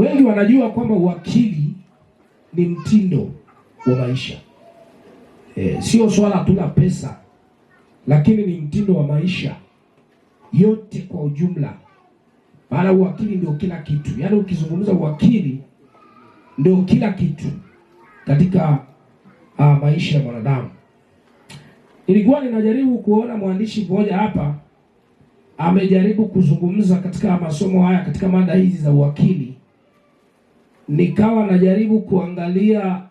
Wengi wanajua kwamba uwakili ni mtindo wa maisha. Sio swala tu la pesa, lakini ni mtindo wa maisha yote kwa ujumla. Maana uwakili ndio kila kitu. Yaani ukizungumza uwakili ndio kila kitu katika maisha ya mwanadamu. Nilikuwa ninajaribu kuona mwandishi mmoja hapa amejaribu kuzungumza katika masomo haya, katika mada hizi za uwakili. Nikawa najaribu kuangalia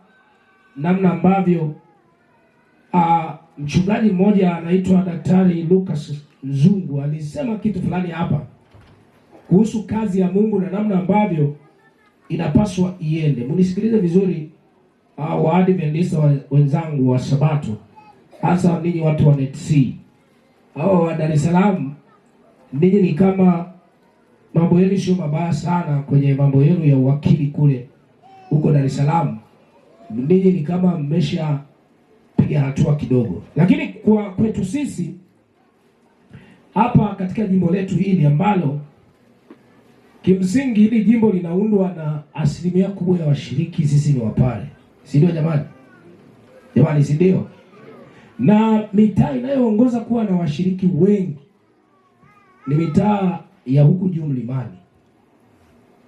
namna ambavyo mchungaji mmoja anaitwa Daktari Lucas Nzungu alisema kitu fulani hapa kuhusu kazi ya Mungu na namna ambavyo inapaswa iende. Munisikilize vizuri, Waadventista wenzangu wa Sabato, hasa ninyi watu wa NETC au wa Dar es Salaam. Ninyi ni kama mambo yenu sio mabaya sana kwenye mambo yenu ya uwakili kule huko Dar es Salaam. Ninyi ni kama mmesha piga hatua kidogo, lakini kwa kwetu sisi hapa katika jimbo letu hili ambalo kimsingi hili jimbo linaundwa na asilimia kubwa ya washiriki, sisi ni Wapare, si ndio jamani? Jamani, si ndio? Na mitaa inayoongoza kuwa na washiriki wengi ni mitaa ya huku juu mlimani.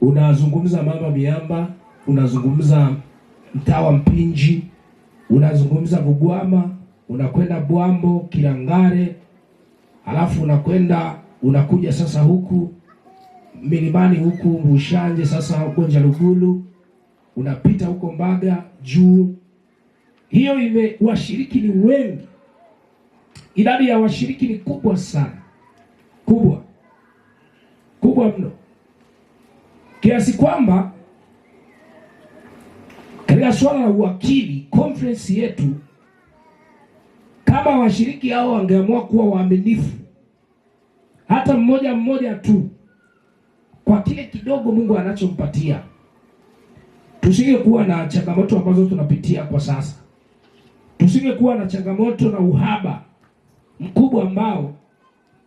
Unazungumza Mama Miamba, unazungumza mtaa wa Mpinji, unazungumza Bugwama, unakwenda Bwambo, Kilangare, alafu unakuja sasa huku milimani huku Mbushanje, sasa Gonja Lugulu, unapita huko Mbaga juu. Hiyo washiriki ni wengi. Idadi ya washiriki ni kubwa sana. Kubwa mno. Kiasi kwamba katika swala la uwakili, conference yetu, kama washiriki hao wangeamua kuwa waaminifu, hata mmoja tu, kwa kile kidogo Mungu anachompatia, tusingekuwa na changamoto ambazo tunapitia kwa sasa. Tusingekuwa na changamoto na uhaba mkubwa ambao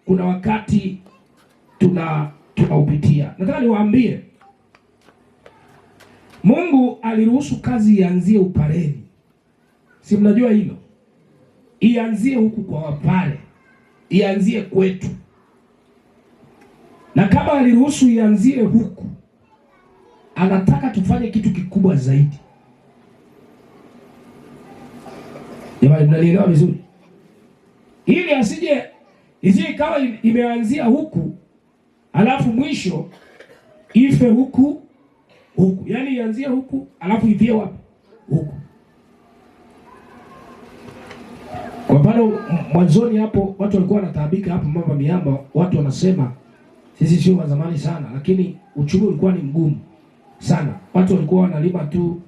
kuna wakati tunaupitia. Nataka niwaambie, Mungu aliruhusu kazi ianzie Upareni. Si mnajua hilo? Ianzie huku kwa Wapare, ianzie kwetu. Na kama aliruhusu ianzie huku, anataka tufanye kitu kikubwa zaidi. Jamani, mnanielewa vizuri? Ili asije ikawa imeanzia huku alafu mwisho ife huku. Yaani ianzie huku alafu ifie wapi? Huku. Kwa mfano mwanzoni hapo watu walikuwa wanataabika hapo Mama Miamba, watu wanasema sisi sio wa zamani sana, lakini uchumi ulikuwa ni mgumu sana. Watu walikuwa wanalima tu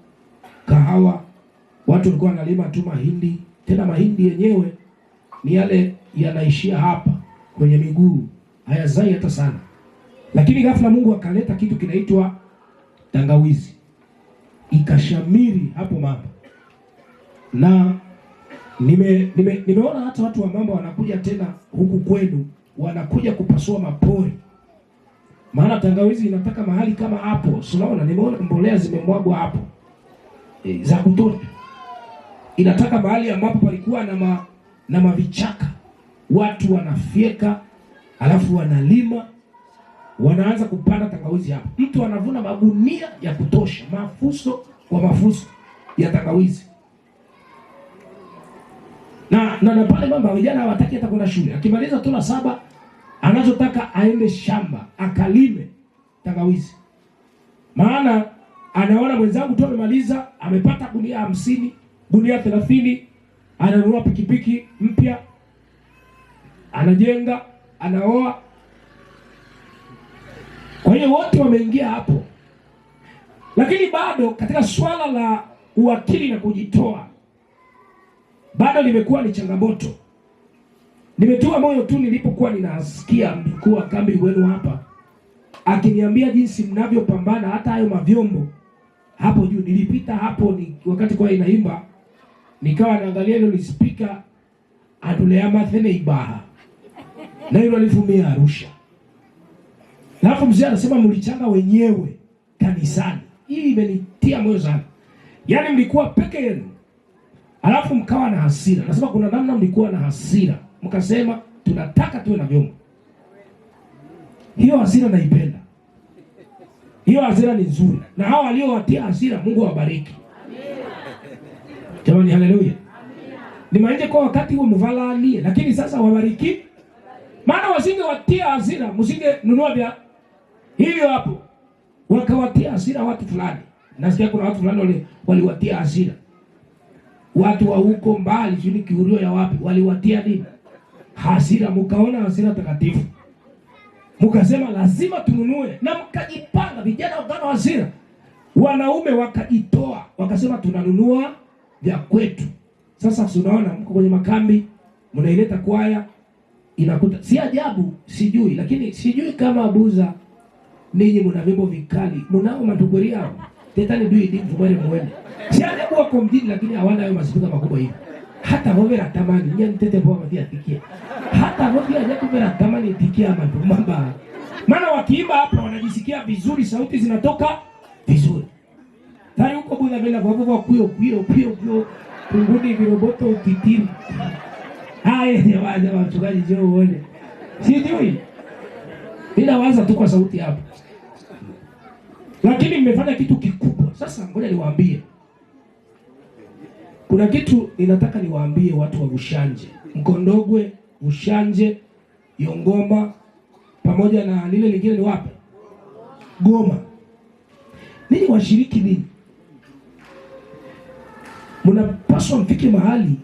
kahawa, watu walikuwa wanalima tu mahindi, tena mahindi yenyewe ni yale yanaishia hapa kwenye miguu, hayazai hata sana. Lakini ghafla Mungu akaleta kitu kinaitwa tangawizi, ikashamiri hapo Mamba. Na nimeona hata watu wa Mamba wanakuja tena huku kwenu, wanakuja kupasua mapori, maana tangawizi inataka mahali kama hapo. Unaona, nimeona mbolea zimemwagwa hapo za kutosha. Inataka mahali ambapo palikuwa na mavichaka, watu wanafyeka, alafu wanalima, wanaanza kupanda tangawizi hapo. Mtu anavuna magunia ya kutosha, mafuso kwa mafuso ya tangawizi. Na pale Mamba vijana hawataki hata kwenda shule. Akimaliza tu la 7, anachotaka aende shamba akalime tangawizi. Maana anaona mwenzangu tu amemaliza, amepata gunia 50, gunia 30, ananunua pikipiki mpya, anajenga, anaoa. Kwa hiyo wote wameingia hapo. Lakini bado katika swala la uwakili na kujitoa, bado limekuwa ni changamoto. Nimetua moyo tu nilipokuwa ninasikia mkuu wa kambi wenu hapa akiniambia jinsi mnavyopambana hata hayo mavyombo hapo juu. Nilipita hapo wakati kwa inaimba, nikawa naangalia ile speaker adulea mathene ibaha na ile alifumia Arusha. Alafu mzee anasema mlichanga wenyewe kanisani. kanisani. Hii imenitia moyo sana. Yaani mlikuwa peke yenu, alafu mkawa na hasira. Nasema kuna namna mlikuwa na hasira, mkasema tunataka tuwe na vyombo. Hiyo hasira naipenda. Hiyo hasira ni nzuri. Na hao waliowatia hasira, Mungu awabariki. Jamani, haleluya. Ni maana kwa wakati huo mvalanie, lakini sasa wabariki. Maana wasinge watia hasira, msinge nunua vya hivyo hapo. Wakawatia hasira watu fulani. Nasikia kuna watu fulani waliwatia hasira. Watu wa huko mbali, sio Kiurio ya wapi, waliwatia nini? Hasira. Mkaona hasira takatifu, mkasema lazima tununue, na mkajipanga. Vijana wakana hasira, wanaume wakajitoa, wakasema tunanunua vya kwetu. Sasa unaona mko kwenye makambi, mnaileta kwaya, inakuta si ajabu, sijui, lakini sijui kama Buza ninyi mna vyombo vikali, mnao matugori yao tetani dui dim fumare muende. Si ajabu wako mjini, lakini hawana hayo masifika makubwa hivi. Hata hovera tamani nyani tete poa matia tikia, hata hovera nyani hovera tamani tikia mamba. Maana wakiimba hapa wanajisikia vizuri, sauti zinatoka vizuri. Tari huko Buza vela kwa kuyo tunguni viroboto utitiri. Haya jamaa mchungaji njoo uone. Sijui. Bila waza tu kwa sauti hapa. Lakini mmefanya kitu kikubwa. Sasa ngoja niwaambie. Kuna kitu ninataka niwaambie watu wa Bushanje. Mkondogwe, Bushanje, Yongoma pamoja na lile lingine ni wapi? Goma. Nini washiriki nini? Mnapaswa mfike mahali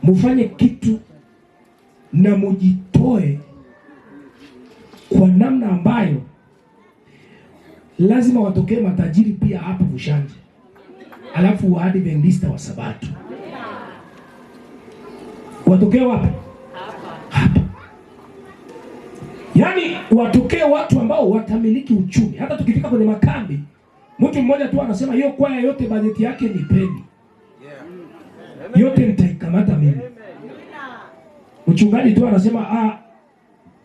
mufanye kitu na mujitoe kwa namna ambayo lazima watokee matajiri pia hapa Bushanje. Alafu Waadventista wa Sabato watokee wapi? Hapa. Yaani watokee watu ambao watamiliki uchumi. Hata tukifika kwenye makambi, mtu mmoja tu anasema hiyo kwaya yote bajeti yake ni peni. Yote nitaikamata mimi. Mchungaji tu anasema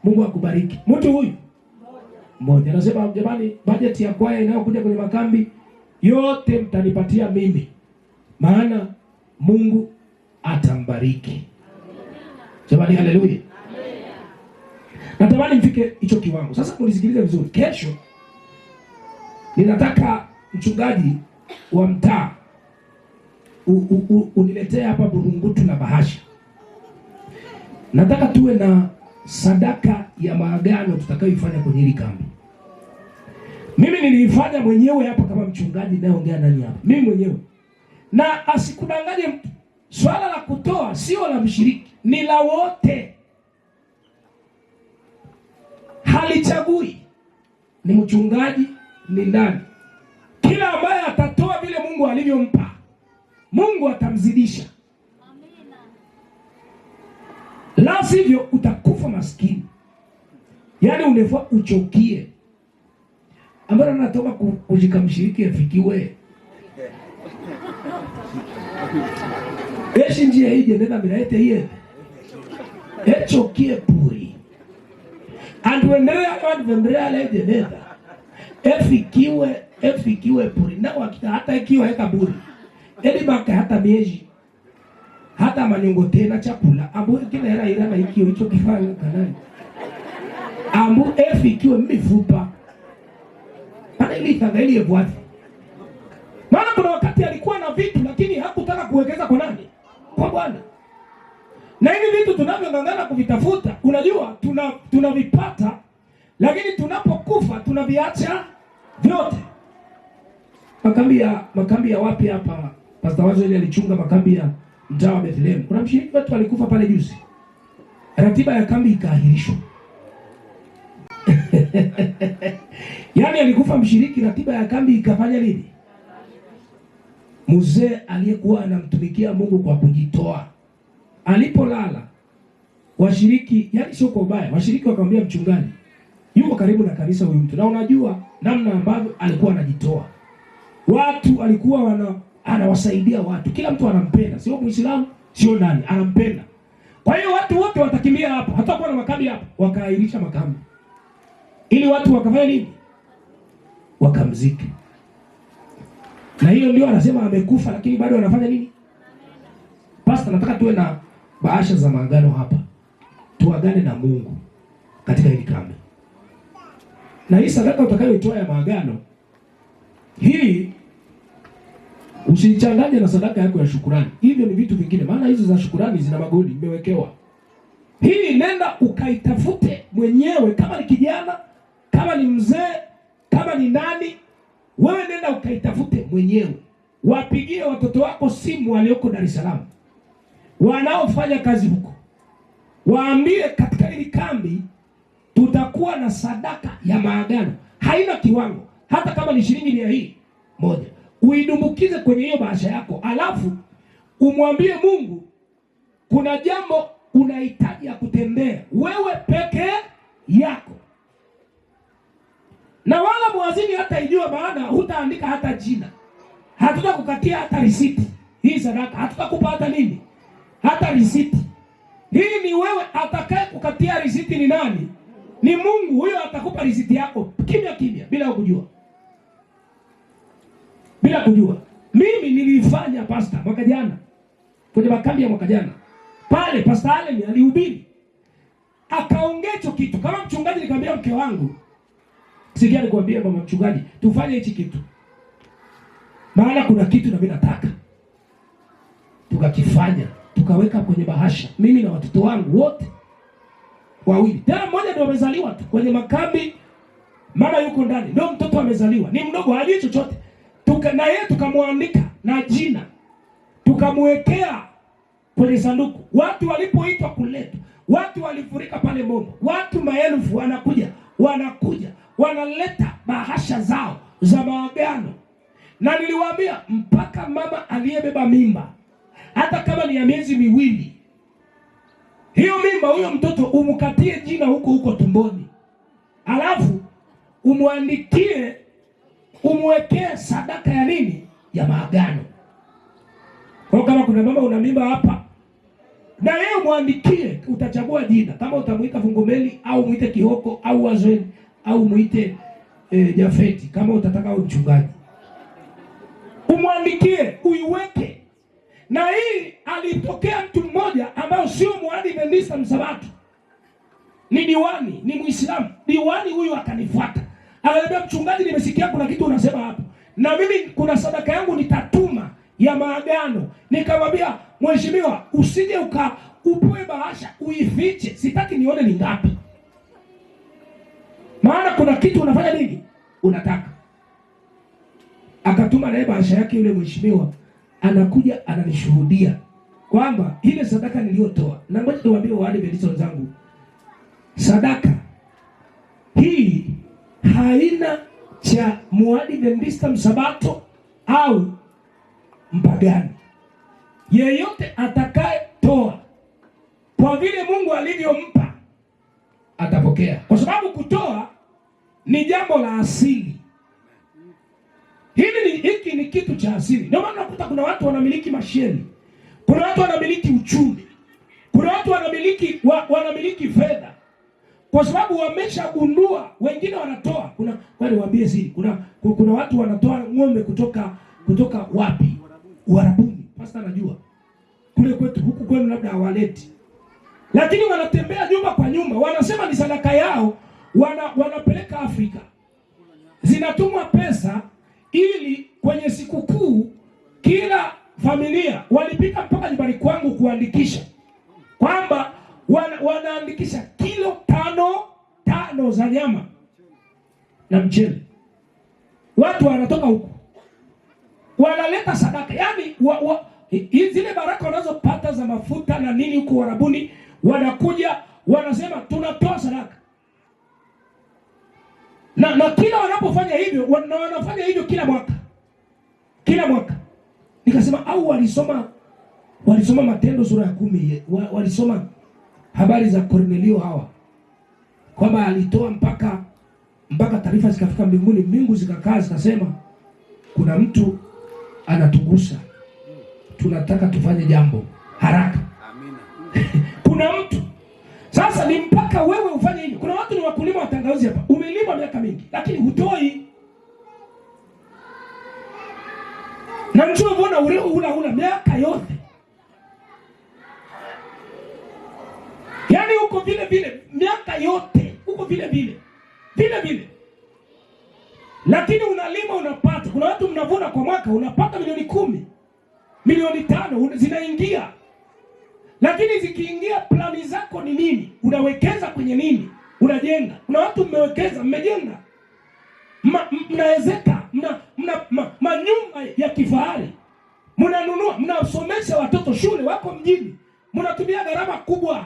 Mungu akubariki. Mtu huyu mmoja anasema jamani, bajeti ya kwaya inayokuja kwenye makambi yote mtanipatia mimi, maana Mungu atambariki. Jamani, haleluya. Natamani mfike hicho kiwango. Sasa mnisikilize vizuri. Kesho ninataka mchungaji wa mtaa uniletee hapa burungutu na bahasha. Nataka tuwe na sadaka ya maagano tutakayoifanya kwenye hili kambi. Mimi niliifanya mwenyewe hapa kama mchungaji nayeongea ndani hapa. Mimi mwenyewe. Na asikudanganye mtu. Swala la kutoa sio la mshiriki, ni la wote. Halichagui ni mchungaji ni ndani. Kila ambaye atatoa vile Mungu alivyompa, Mungu atamzidisha. Amina. La sivyo utakufa maskini. Yaani unafaa uchokie. Ambara natoka kujika mshiriki afikiwe. Eshi njia hije nenda miraete hiye. Echokie puri. Anduendelea kwa vembrea leje nenda. Efikiwe puri. Na wakita hata ikiwa heka buri. Eli baka hata mieji. Hata manyongo tena chakula. Ambu kina hera irana ikiwa hicho kifanya kanani. Ambu efikiwe mifupa. Pana ili thanga ili ebuati. Maana kuna wakati alikuwa na vitu lakini hakutaka kuwekeza kwa nani? Kwa Bwana. Na hivi vitu tunavyongangana kuvitafuta, unajua tunavipata, lakini tunapokufa tunaviacha vyote. Makambi ya wapi hapa? Pastor Wazo ile alichunga makambi ya mtaa wa Bethlehem. Kuna mshiriki wetu alikufa pale juzi. Ratiba ya kambi ikaahirishwa. Yaani alikufa mshiriki, ratiba ya kambi ikafanya nini? Mzee aliyekuwa anamtumikia Mungu kwa kujitoa alipolala, washiriki, yani sio kwa ubaya, washiriki wakamwambia mchungaji, yuko karibu na kanisa huyu mtu, na unajua namna ambavyo alikuwa anajitoa. Watu alikuwa anawasaidia watu, kila mtu anampenda, sio Muislamu, sio nani, anampenda. Kwa hiyo watu wote watakimbia hapo, hata kwa na makambi hapo, wakaahirisha makambi. Ili watu wakafanya nini? wakamzike. Na hiyo ndio anasema amekufa, lakini bado wanafanya nini? Pastor, nataka tuwe na bahasha za maagano hapa. Tuagane na Mungu katika hili kambi. Na hii sadaka utakayoitoa ya maagano, hii usichanganye na sadaka yako ya shukrani. Hivyo ni vitu vingine. Maana hizo za shukrani zina magoli imewekewa. Hii nenda ukaitafute mwenyewe, kama ni kijana, kama ni mzee, kama ni nani, wewe nenda ukaitafute mwenyewe. Wapigie watoto wako simu walioko Dar es Salaam, wanaofanya kazi huko. Waambie katika hili kambi tutakuwa na sadaka ya maagano. Haina kiwango. Hata kama ni shilingi 100, uidumbukize kwenye hiyo bahasha yako. Alafu umwambie Mungu kuna jambo unahitaji ya kutendea wewe peke yako. Na wala muazini hata ijua, maana hutaandika hata jina. Hatutakukatia hata risiti. Hii sadaka hatutakupa hata nini? Hata risiti. Hii ni wewe. Atakaye kukatia risiti ni nani? Ni Mungu. Huyo atakupa risiti yako kimya kimya, bila kujua. Bila kujua. Mimi nilifanya pastor mwaka jana, kwenye makambi ya mwaka jana. Pale Pastor Allen alihubiri, akaongea hicho kitu. Kama mchungaji nikamwambia mke wangu, sikia nikwambie mama mchungaji, tufanye hichi kitu, maana kuna kitu na mimi nataka. Tukakifanya, tukaweka kwenye bahasha, mimi na watoto wangu wote wawili. Tena mmoja ndio amezaliwa tu kwenye makambi, mama yuko ndani, ndio mtoto amezaliwa, ni mdogo, hajui chochote. Na yeye tukamwandika na jina, tukamwekea kwenye sanduku. Watu walipoitwa kuletwa, watu walifurika pale Mombo, watu maelfu wanakuja wanaleta bahasha zao za maagano. Na niliwaambia mpaka mama aliyebeba mimba, hata kama ni ya miezi 2, hiyo mimba, huyo mtoto umkatie jina huko tumboni, alafu umwandikie, umwekee sadaka ya nini? Ya maagano. Kwa kama kuna mama una mimba hapa, na yeye muandikie, utachagua jina, kama utamuita Fungomeli au muite Kihoko au Wazweni au muite Jafeti, kama utataka mchungaji. Umwandikie, uiweke. Na hii alitokea mtu mmoja ambaye sio Mwadventista Msabato, ni diwani, ni Muislamu. Diwani huyu akanifuata, akaniambia, mchungaji, nimesikia kuna kitu unasema hapo, na mimi kuna sadaka yangu nitatuma ya maagano. Nikamwambia, mheshimiwa, usije upoe bahasha uifiche, sitaki nione ni ngapi, maana kuna kitu unafanya nini, unataka. Akatuma naye bahasha yake. Yule mheshimiwa anakuja ananishuhudia kwamba ile sadaka niliyotoa, na ngoja niwaambie wale Waadventista wenzangu, sadaka hii haina cha Mwadventista Msabato au mpagani. Yeyote atakaye toa kwa vile Mungu alivyompa atapokea, kwa sababu kutoa ni jambo la asili. Hiki ni kitu cha asili. Ndio maana unakuta kuna watu wanamiliki masheni, kuna watu wanamiliki uchumi, kuna watu wanamiliki fedha, kwa sababu wameshagundua. Wengine wanatoa, kwani waambie siri, kuna watu wanatoa ng'ombe kutoka wapi? Uarabuni. Pastor anajua. Kule kwetu, huku kwenu labda hawaleti. Lakini wanatembea nyumba kwa nyumba, wanasema ni sadaka yao, wanapeleka Afrika. Zinatumwa pesa ili kwenye sikukuu kila familia walipika mpaka nyumbani kwangu kuandikisha kwamba wanaandikisha kilo 5 za nyama na mchele. Watu wanatoka huko wanaleta sadaka. Yaani zile baraka wanazopata za mafuta na nini huko Warabuni, wanakuja wanasema tunatoa sadaka. Na kila wanapofanya hivyo, wanafanya hivyo kila mwaka. Kila mwaka. Nikasema au walisoma Matendo sura ya 10, walisoma habari za Kornelio hawa, kwamba alitoa mpaka taarifa zikafika mbinguni, mbingu zikakaa zikasema kuna mtu anatugusa, tunataka tufanye jambo haraka. Amina. Kuna mtu sasa, ni mpaka wewe ufanye hivyo. Kuna watu ni wakulima wa tangawizi hapa, umelima miaka mingi lakini hutoi. Na mtu mbona ula miaka yote. Yaani uko vile vile miaka yote, uko vile vile. Vile vile. Lakini unalima unapata. Kuna watu mnavuna kwa mwaka unapata milioni 10, milioni 5 zinaingia. Lakini zikiingia plani zako ni nini? Unawekeza kwenye nini? Unajenga. Kuna watu mmewekeza, mmejenga. Mnaezeka, manyumba ya kifahari. Mnanunua, mnasomesha watoto shule wako mjini. Mnatumia gharama kubwa.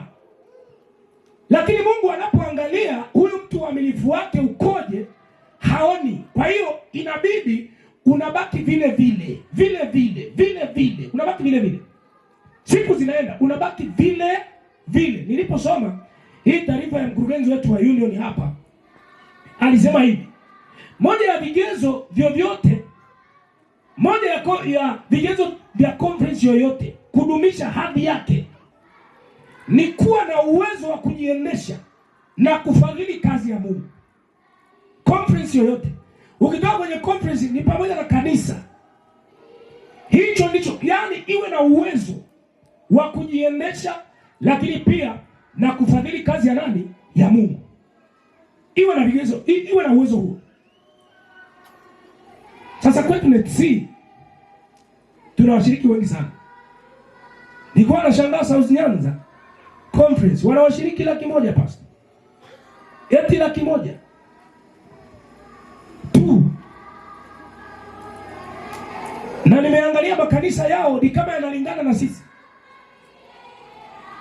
Lakini Mungu anapoangalia huyu mtu uaminifu wake ukoje, haoni. Kwa hiyo inabidi unabaki vile vile, unabaki vile vile. Siku zinaenda, unabaki vile vile. Niliposoma hii taarifa ya mkurugenzi wetu wa union hapa, alisema hivi: moja ya vigezo vyovyote, moja ya vigezo vya conference yoyote kudumisha hadhi yake ni kuwa na uwezo wa kujiendesha na kufadhili kazi ya Mungu. Conference yoyote, ukitoka kwenye conference ni pamoja na kanisa, hicho ndicho, yani iwe na uwezo wa kujiendesha, lakini pia na kufadhili kazi ya nani? Ya Mungu. Iwe na vigezo, iwe na uwezo huo. Sasa kwetu NETC tuna washiriki wengi sana. Nilikuwa nashangaa South Nyanza conference wana washiriki 100,000 pastor. Eti 100,000 tu. Na nimeangalia makanisa yao ni kama yanalingana na sisi.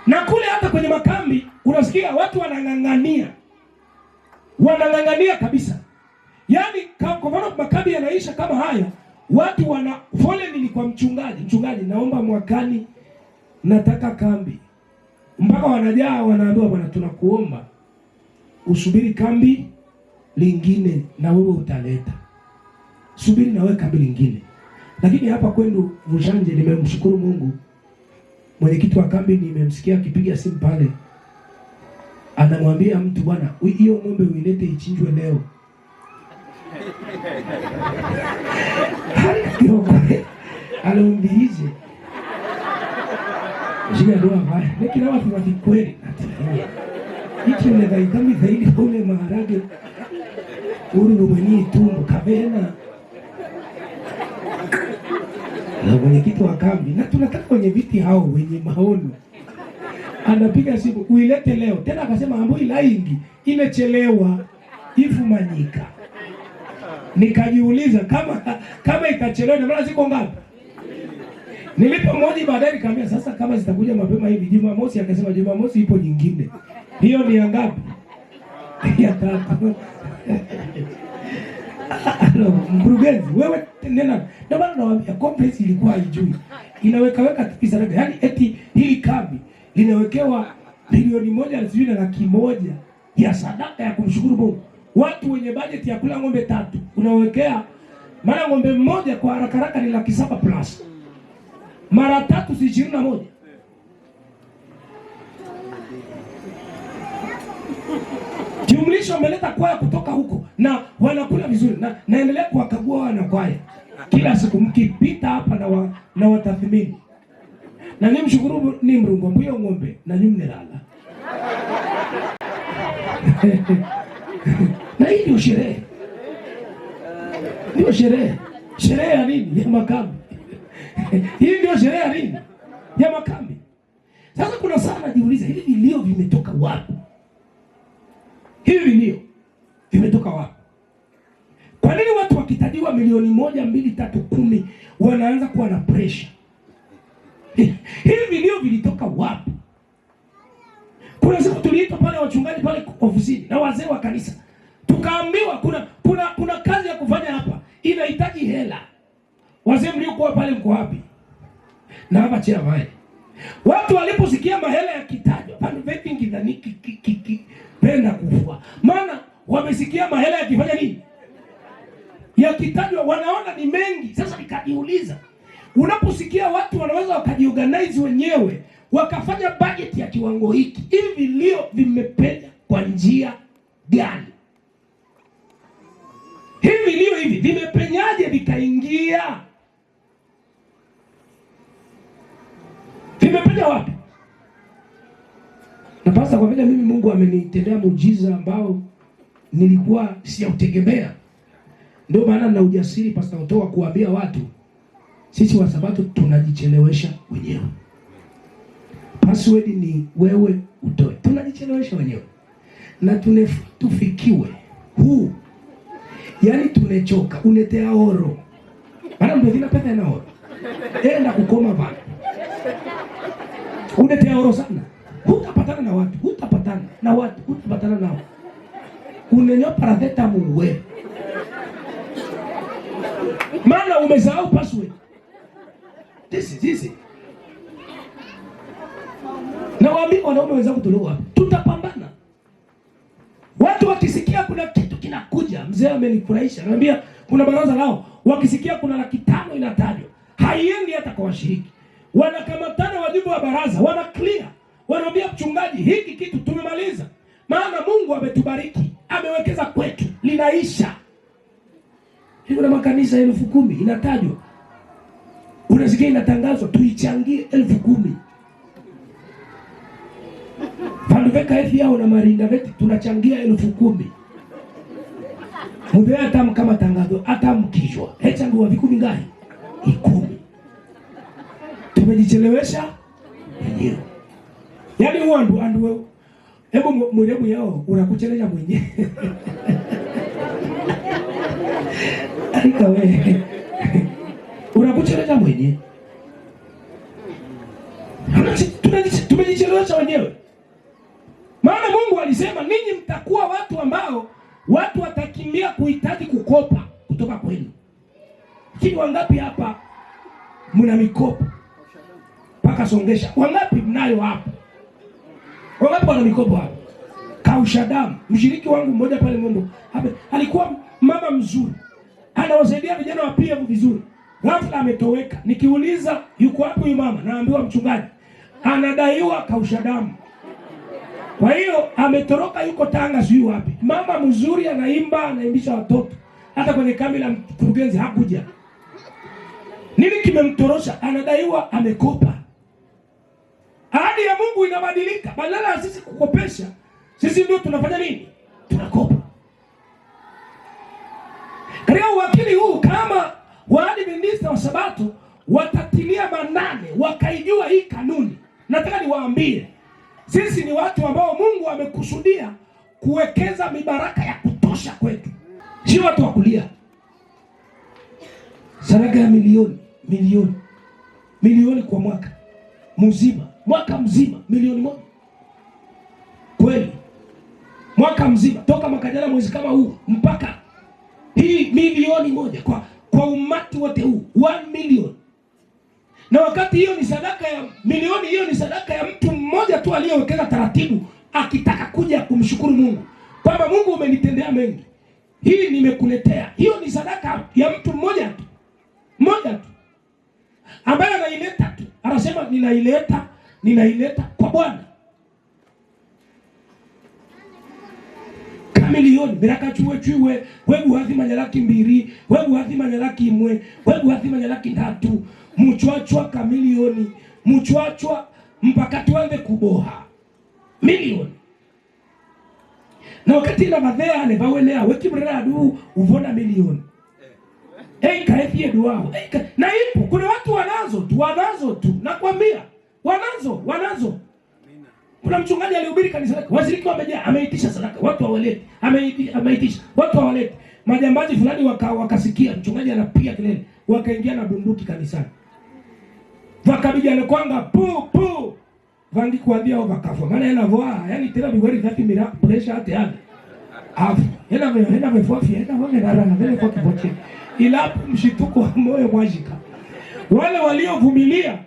Na kule hata kwenye makambi unasikia watu wanang'ang'ania kabisa. Yaani kwa mfano makambi yanaisha kama haya, watu wana foleni ni kwa mchungaji, naomba mwakani nataka kambi. Mpaka wanajaa, wanaambiwa bwana, tunakuomba usubiri kambi lingine na wewe utaleta. Subiri na wewe kambi lingine. Lakini hapa kwenu Vujanje nimemshukuru Mungu. Mwenyekiti wa kambi nimemsikia akipiga simu pale. Anamwambia mtu, bwana, hiyo ng'ombe uilete ichinjwe leo. Alombiije. Jina doa baya. Lakini watu wa kweli. Hiki ni dhaidami zaidi ule maharage. Uru mwenye tumbo kabena. Na mwenyekiti wa kambi, na tunataka kwenye viti hao wenye maono. Anapiga simu, uilete leo. Tena akasema ambo ilaingi imechelewa ifumanyika. Nikajiuliza kama itachelewa na maana ziko ngapi? Nilipomhoji baadaye nikamwambia sasa kama zitakuja mapema hivi Jumamosi, akasema Jumamosi ipo nyingine. Hiyo ni ya ngapi? Ya 3. Mkurugenzi, wewe nena. Ndio maana nawaambia conference ilikuwa haijui. Inaweka pesa rega. Yaani eti hii kambi linawekewa milioni 1.1 ya sadaka ya kumshukuru Mungu. Watu wenye budget ya kula ng'ombe 3 unawekea, maana ng'ombe mmoja kwa haraka ni 700,000 plus. Mara 3 si 21. Jumlisho wameleta kwaya kutoka huko na wanakula vizuri, na naendelea kuwakagua wana kwaya. Kila siku mkipita hapa na watathmini. Na nimshukuru ni mrungu mbuyo ng'ombe na nyumne lala. Na hii ndio sherehe. Ndio sherehe. Sherehe ya nini? Ya makambi. Hii ndio sherehe ya nini? Ya makambi. Sasa kuna sana jiuliza, hivi vilio vimetoka wapi? Hivi vilio vimetoka wapi? Kwa nini watu wakitajiwa milioni 1, 2, 3, 10 wanaanza kuwa na pressure? Hivi vilio vilitoka wapi? Kuna siku tuliitwa pale wachungaji pale ofisini na wazee wa kanisa. Tukaambiwa kuna kazi ya kufanya hapa. Inahitaji hela. Wazee mliokuwa pale mko wapi? Na hapa chia mae. Watu waliposikia mahela ya kitajwa, pande vipingi dhani penda kufua. Maana wamesikia mahela ya kifanya nini? Ya kitajwa, wanaona ni mengi. Sasa nikajiuliza, unaposikia watu wanaweza wakajiorganize wenyewe wakafanya budget ya kiwango hiki, hivi vilio vimepenya kwa njia gani? Hivi vilio hivi vimepenyaje vikaingia? Nimepenya wapi? Na pasta, kwa vile mimi Mungu amenitendea muujiza ambao nilikuwa siyautegemea, ndio maana na ujasiri pasta utoa kuambia watu sisi wa Sabato tunajichelewesha wenyewe. Password ni wewe utoe. Tunajichelewesha wenyewe. Na tufikiwe huu. Yaani tumechoka, unetea oro. Bana ndio vina pesa na oro. Enda kukoma bana. Unetea oro sana. Hutapatana na watu, hutapatana na watu, hutapatana nao. Unenyo paradeta muwe. Maana umesahau password. This. Na waambie wanaume wenzangu tulio hapa, tutapambana. Watu wakisikia kuna kitu kinakuja, mzee amenifurahisha. Anambia kuna baraza lao, wakisikia kuna 500,000 inatajwa, haiendi hata kwa washiriki. Wanakamatana wajumbe wa baraza, wana clear. Wanaambia mchungaji, hiki kitu tumemaliza. Maana Mungu ametubariki, amewekeza kwetu, linaisha. Hiyo na makanisa 10,000 inatajwa. Unasikia inatangazwa tuichangie 10,000. Panduveka hivi yao na marinda veti tunachangia 10,000. Mbe hata kama tangazo hata mkishwa. Hechangu wa vikumi ngapi? 10. Tumejichelewesha wenyewe. Yaani huo andu hebu mwelemu yao unakuchelewesha mwenyewe. Alika wewe. Unakuchelewesha mwenyewe. Tumejichelewesha wenyewe. Maana Mungu alisema ninyi mtakuwa watu ambao watu watakimbia kuhitaji kukopa kutoka kwenu. Lakini wangapi hapa mna mikopo? Paka songesha. Wangapi mnayo hapa? Wangapi wana mikopo hapa? Kausha damu. Mshiriki wangu mmoja pale Mungu alikuwa mama mzuri. Anawasaidia vijana wa PF vizuri. Ghafla ametoweka. Nikiuliza yuko wapi huyu mama? Naambiwa mchungaji anadaiwa kausha damu. Kwa hiyo ametoroka, yuko Tanga sijui wapi. Mama mzuri anaimba, anaimbisha watoto. Hata kwenye kambi la mkurugenzi hakuja. Nini kimemtorosha? Anadaiwa amekopa. Ahadi ya Mungu inabadilika. Badala ya sisi kukopesha, sisi ndio tunafanya nini? Tunakopa. Katika uwakili huu, kama waadventista wa Sabato watatilia manane, wakaijua hii kanuni, nataka niwaambie sisi ni watu ambao Mungu amekusudia kuwekeza mibaraka ya kutosha kwetu. Si watu wa kulia. Sadaka ya milioni kwa mwaka mzima. Mwaka mzima milioni 1. Kweli. Mwaka mzima toka mwaka jana mwezi kama huu mpaka hii milioni 1 kwa umati wote huu 1 million. Na wakati hiyo ni sadaka ya milioni, hiyo ni sadaka ya mtu mmoja tu aliyewekeza taratibu akitaka kuja kumshukuru Mungu kwamba Mungu umenitendea mengi, hii nimekuletea. Hiyo ni sadaka ya mtu mmoja tu ambaye anaileta tu, anasema ninaileta kwa Bwana. Kamilioni biraka chuwe wewe hathima nyalaki 2 wewe hathima nyalaki 1 wewe hathima nyalaki 3 muchwachwa kamilioni muchwachwa mpaka tuanze kuboha milioni. Na wakati ina madhea ne bawelea wekimrera adu uvona milioni. Kaefie duao. Na ipo kuna watu wanazo tu. Nakwambia wanazo. Kuna mchungaji alihubiri kanisa lake, washiriki wamejaa, ameitisha sadaka, watu hawaleti, ameitisha, watu hawaleti. Majambazi fulani wakasikia mchungaji anapiga kelele, wakaingia na bunduki kanisani. Wakabijana kwanga pu vangi kuambia wakafa. Maana yana voa, yani tena bigori dhati mira pressure hata yale. Afu, hena mefuafi, hena wange na rana vile kwa kiboche. Ila mshituko wa moyo mwajika. Wale waliovumilia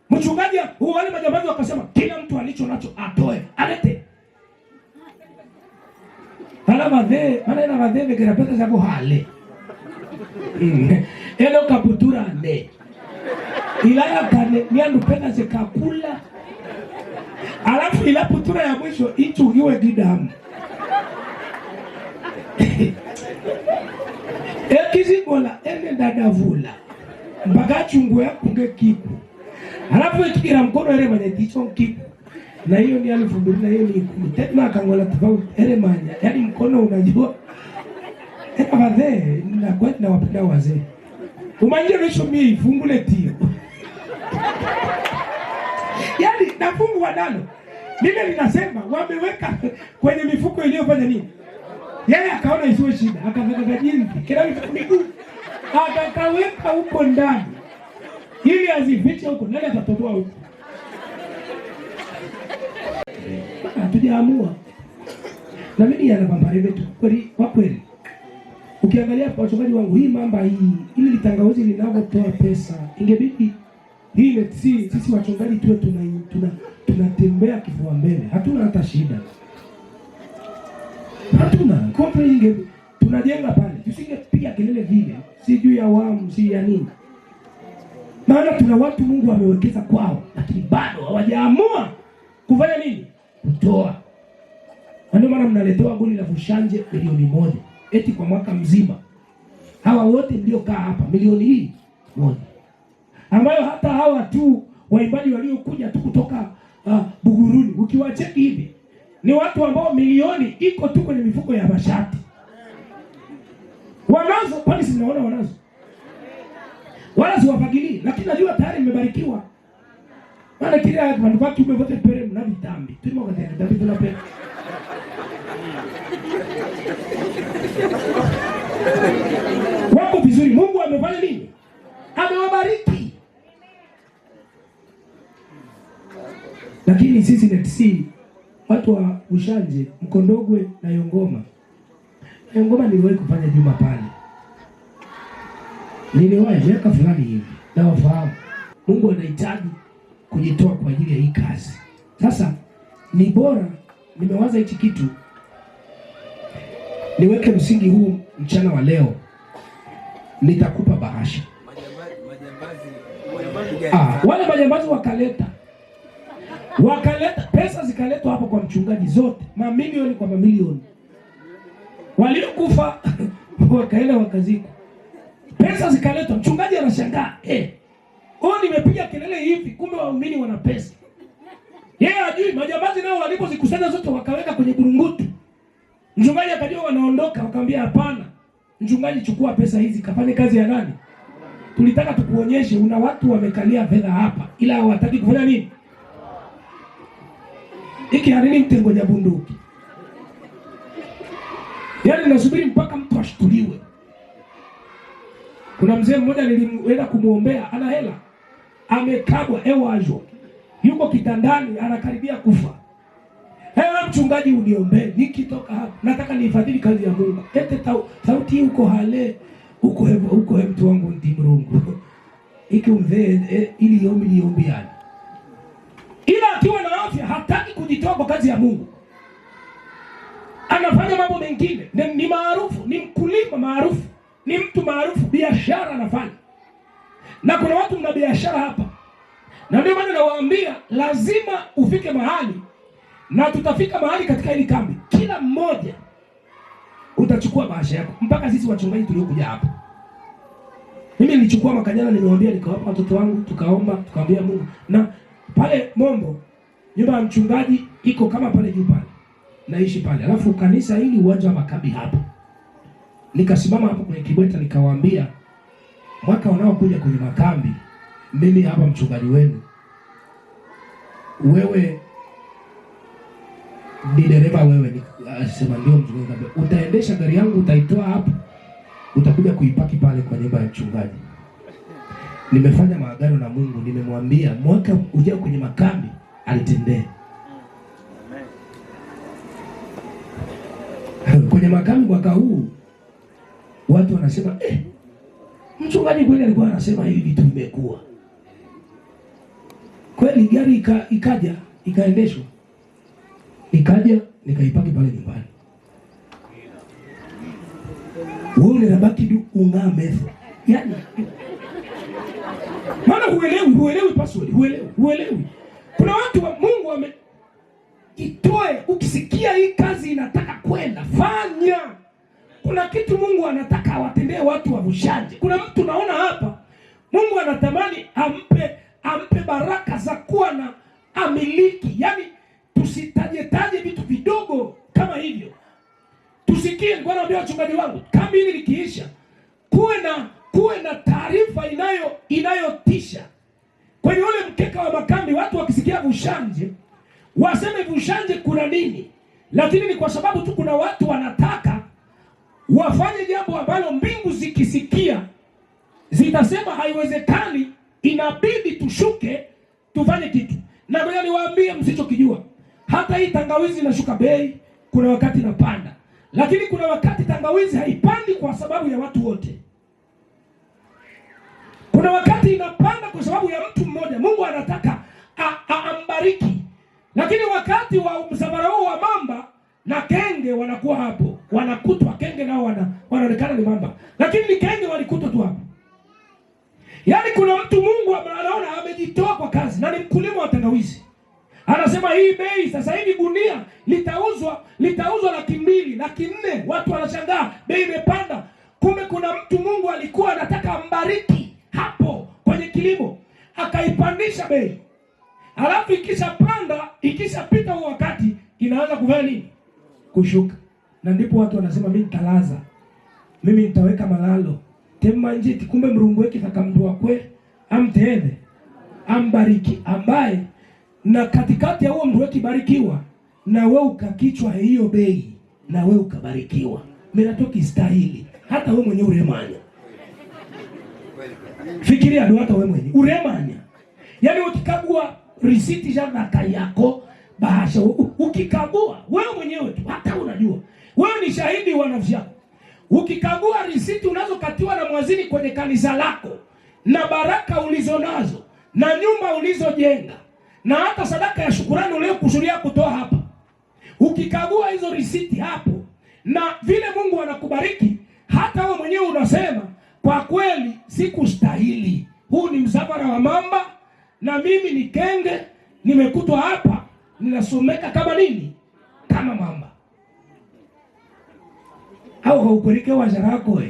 mchungaji wale majambazi wakasema kila mtu alicho nacho atoe, alete. Maana vadhe kila pesa zako hale. Elo kaputura ne. Ilaya kane niandu pena zekakula. Alafu ila putura ya mwisho ichugiwe didamu. Ekizi bola ene dadavula. Mbaga chungu ya kunge kipu. Halafu ikira mkono ile manya ticho kipo. Na hiyo ni 2000 na hiyo ni 10. Tena akangola tofauti ile manya. Yaani mkono unajua. Wazee na kwa na wapenda wazee. Umanje resho mie ifungule tio. Yaani nafungwa nalo. Lile linasema wameweka kwenye mifuko iliyofanya nini? Yeye akaona isiwe shida, akaweka jinsi kila miguu. Akaweka huko ndani. Ili azifiche huko, nani atatoboa huko? Hatujaamua. Na mimi yanapambana tu kweli kwa kweli. Ukiangalia kwa wachungaji wangu hii mamba hii, ili litangawizi linavyotoa pesa, ingebidi hii sisi wachungaji tuwe tunatembea kifua mbele. Hatuna hata shida. Hatuna. Kwa hiyo tunajenga pale. Tusingepiga kelele vile. Si juu ya awamu, si ya nini. Maana tuna watu Mungu amewekeza kwao, lakini bado hawajaamua kufanya nini? Kutoa. Ndio maana mnaletewa goli la Bushanje milioni 1. Eti kwa mwaka mzima. Hawa wote ndio kaa hapa milioni hii 1. Ambayo hata hawa tu waimbaji waliokuja tu kutoka Buguruni ukiwacheki hivi ni watu ambao milioni iko tu kwenye mifuko ya mashati. Wanazo kwani sinaona wanazo. Wala siwafagilii, lakini najua tayari nimebarikiwa. Maana kile wanafaki umevote pere mna vitambi. Tulimo katika vitambi tunapenda. Wako vizuri. Mungu amefanya nini? Amewabariki. Lakini sisi NETC watu wa Bushanje, Mkondogwe na Yongoma. Yongoma niliwahi kufanya juma pale. Niliwahi miaka fulani hivi. Na wafahamu Mungu anahitaji kujitoa kwa ajili ya hii kazi. Sasa ni bora nimewaza hichi kitu niweke msingi huu mchana wa leo. Nitakupa bahasha. Wale majambazi wakaleta pesa zikaletwa hapo kwa mchungaji zote, mamilioni kwa mamilioni. Waliokufa wakaenda wakazikwa. Pesa zikaletwa, mchungaji anashangaa, nimepiga kelele hivi kumbe waumini wana pesa. Yeye hajui majambazi nao walipozikusanya zote wakaweka kwenye burungutu. Mchungaji akajua wanaondoka, akamwambia hapana. Mchungaji, chukua pesa hizi kafanye kazi ya nani? Tulitaka tukuonyeshe una watu wamekalia fedha hapa ila hawataki kufanya nini? Iki harini mtengo ya bunduki. Yaani nasubiri mpaka mtu ashtuliwe. Kuna mzee mmoja nilienda kumuombea, ana hela. Amekabwa ewajo. Yuko kitandani anakaribia kufa. Hewa mchungaji uniombee, nikitoka hapa nataka nifadhili kazi ya Mungu. Ete sauti uko hale, uko mtu wangu ndimrungu. Iki umvee ili yombi yani. Ila akiwa na afya hataki kujitoa kwa kazi ya Mungu. Anafanya mambo mengine. Ni maarufu, ni mkulima maarufu, ni mtu maarufu, biashara anafanya. Na kuna watu mna biashara hapa. Na ndio maana nawaambia lazima ufike mahali, na tutafika mahali katika hili kambi. Kila mmoja utachukua bahasha yako. Mpaka sisi wachungaji tuliokuja hapa. Mimi nilichukua makanyana, nimewaambia, nikawapa watoto wangu, tukaomba, tukamwambia Mungu. Na pale Mombo nyumba ya mchungaji iko kama pale juu pale. Naishi pale. Alafu kanisa hili uwanja wa makambi hapa. Nikasimama hapo kwenye kibweta nikawaambia, mwaka unaokuja kwenye makambi, mimi hapa mchungaji wenu. Wewe ni dereva, wewe sema ndio mchungaji. Utaendesha gari yangu, utaitoa hapo, utakuja kuipaki pale kwa nyumba ya mchungaji. Nimefanya maagano na Mungu, nimemwambia mwaka ujao kwenye makambi alitendee. Kwenye makambi mwaka huu watu wanasema mchungaji kweli alikuwa anasema hivi vitu vimekuwa. Kweli gari ikaja, ikaendeshwa. Ikaja, nikaipaki pale nyumbani. Wewe unabaki tu ungaa mefu. Yaani maana huelewi password, huelewi. Kuna watu wa Mungu itoe, ukisikia hii kazi inataka kwenda, fanya. Kuna kitu Mungu anataka awatendee watu wa Bushanje. Kuna mtu naona hapa Mungu anatamani ampe ampe baraka za kuwa na amiliki. Yaani tusitaje vitu vidogo kama hivyo. Tusikie, nilikuwa naambia wachungaji wangu, kambi hili likiisha, kuwe na taarifa inayotisha. Kwenye ule mkeka wa makambi, watu wakisikia Bushanje waseme Bushanje kuna nini? Lakini ni kwa sababu tu kuna watu wanataka wafanye jambo ambalo mbingu zikisikia zitasema haiwezekani, inabidi tushuke tufanye kitu. Na ngoja niwaambie msichokijua, hata hii tangawizi inashuka bei, kuna wakati inapanda. Lakini kuna wakati tangawizi haipandi kwa sababu ya watu wote. Kuna wakati inapanda kwa sababu ya mtu mmoja. Mungu anataka ambariki. Lakini wakati wa msafara huu wa mamba na kenge wanakuwa hapo, wanakutwa kenge nao wanaonekana ni mamba, lakini ni kenge walikutwa tu hapo. Yaani kuna mtu Mungu anaona amejitoa kwa kazi, na ni mkulima wa tangawizi. Anasema hii bei sasa hivi gunia litauzwa 200,000, 400,000. Watu wanashangaa bei imepanda. Kumbe kuna mtu Mungu alikuwa anataka ambariki hapo kwenye kilimo, akaipandisha bei. Alafu ikishapita huo wakati inaanza kufanya nini? Kushuka. Na ndipo watu wanasema mimi nitalaza, mimi nitaweka malalo temanjiti. Kumbe mrungu wake takamdua kwe amtende ambariki, ambaye na katikati ya huo mtu wake barikiwa, na wewe ukakichwa hiyo bei, na wewe ukabarikiwa. Mimi natoki stahili hata wewe mwenyewe uremanya. Fikiria ndio hata wewe mwenyewe uremanya. Yaani ukikagua risiti za naka yako bahasha, ukikagua wewe mwenyewe tu, hata unajua wewe ni shahidi wa nafsi yako. Ukikagua risiti unazokatiwa na mwazini kwenye kanisa lako, na baraka ulizonazo, na nyumba ulizojenga, na hata sadaka ya shukrani uliyokusudia kutoa hapa, ukikagua hizo risiti hapo, na vile Mungu anakubariki, hata wewe mwenyewe unasema kwa kweli sikustahili. Huu ni msafara wa mamba, na mimi ni kenge, nimekutwa hapa, ninasomeka kama nini? Kama mamba. Au haukurike wajarako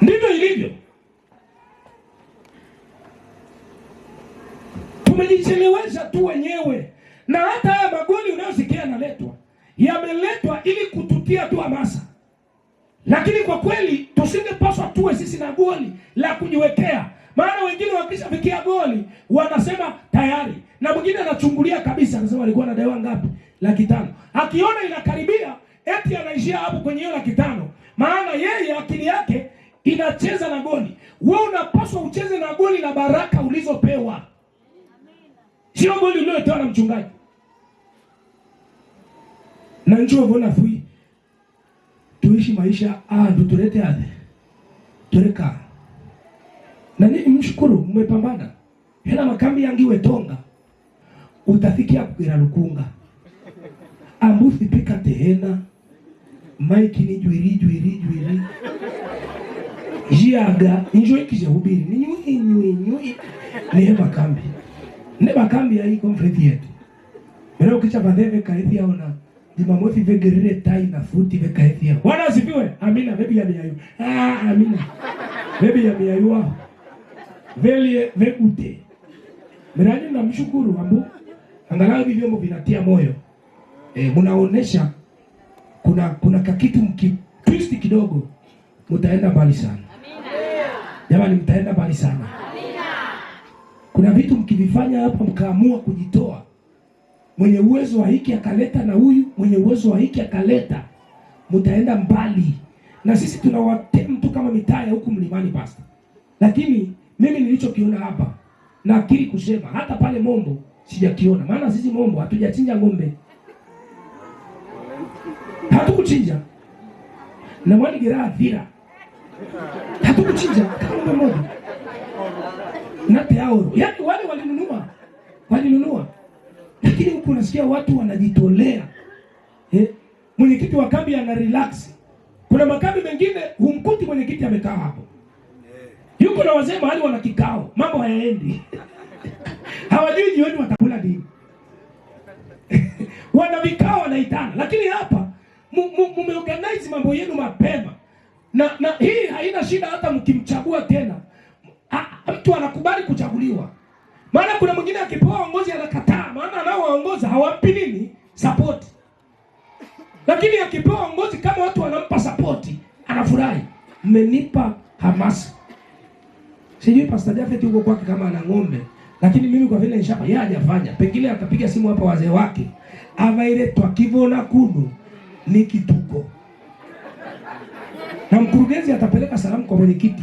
ndivyo ilivyo. Tumejichelewesha tu wenyewe. Na hata haya magoli unayosikia yameletwa ili kututia tu hamasa. Lakini kwa kweli tusingepaswa tuwe sisi na goli la kujiwekea. Maana wengine wakishafikia goli wanasema tayari, na mwingine anachungulia kabisa, anasema alikuwa anadaiwa ngapi? 500,000. Akiona inakaribia eti anaishia hapo kwenye hiyo 500,000. Maana yeye akili yake inacheza na goli. Wewe unapaswa ucheze na goli la baraka ulizopewa. Sio goli uliotoa na mchungaji. Na njoo bona fui. Tuishi maisha tutulete ade. Tureka. Na nini mshukuru mmepambana. Hela makambi yangiwe tonga. Utafikia kugira lukunga. Ambuthi pika tehena. Maiki ni juiri. Jiaga njoo ikije hubiri. Nyui. Ni makambi. Ne makambi ya hii conference yetu. Leo kicha badeve kaithia ona. Jumamosi vegerere tai na futi vekaithia. Bwana asifiwe. Amina bebi ya miayu. Amina. Bebi ya miayu wao. Velie vekute. Mirani na mshukuru ambu. Angalau hivi vyombo vinatia moyo. Munaonesha kuna kakitu mkitwist kidogo, mtaenda mbali sana. Amina. Jamani mtaenda mbali sana. Amina. Kuna vitu mkivifanya hapa mkaamua kujitoa. Mwenye uwezo wa hiki akaleta na huyu, mwenye uwezo wa hiki akaleta, mtaenda mbali. Na sisi tunawatem tu kama mitaa huku mlimani pastor. Lakini mimi nilichokiona hapa, na akili kusema hata pale Mombo sijakiona. Maana sisi Mombo hatujachinja ng'ombe. Hatukuchinja. Na mwani gira athira. Hatukuchinja ng'ombe moja. Na teaoro. Yaani wale walinunua. Lakini huku unasikia watu wanajitolea. Mwenyekiti wa kambi ana relax. Kuna makambi mengine humkuti mwenyekiti amekaa hapo. Yuko na wazee mahali wana kikao. Mambo hayaendi. Hawajui jioni watakula nini. Wana vikao wanaitana. Lakini hapa mumeorganize mambo yenu mapema. Na hii haina shida hata mkimchagua tena. Mtu anakubali kuchaguliwa. Maana kuna mwingine akipewa uongozi anakataa, maana anaowaongoza hawampi nini? Support. Lakini akipewa uongozi kama watu wanampa support, anafurahi. Mmenipa hamasa. Sijui Pastor Jafet yuko kwake kama ana ng'ombe, lakini mimi kwa vile nishapa yeye hajafanya. Pengine atapiga simu hapa wazee wake. Avairetwa kivona kunu ni kituko. Na mkurugenzi atapeleka salamu kwa mwenyekiti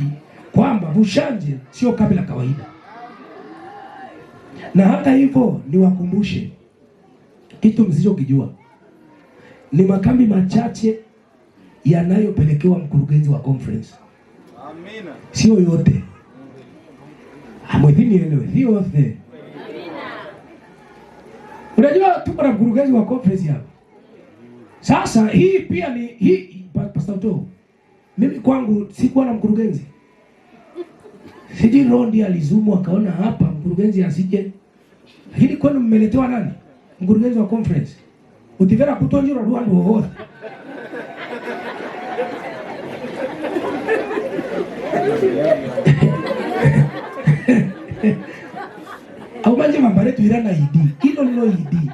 kwamba Bushanje sio kabila kawaida. Na hata hivyo niwakumbushe kitu msichokijua. Ni makambi machache yanayopelekewa mkurugenzi wa conference. Amina. Sio yote. Amwithini elewe, sio yote. Amina. Unajua tuko na mkurugenzi wa conference hapa. Sasa hii pia ni hii Pastor Toho. Mimi kwangu sikuwa na mkurugenzi. Siji Rondi alizumu akaona hapa mkurugenzi asije. Lakini kwani mmeletewa nani? Mkurugenzi wa conference. Utivera kutonjura Rwanda wote. Au manje mambare tu irana idi. Kilo nilo idi.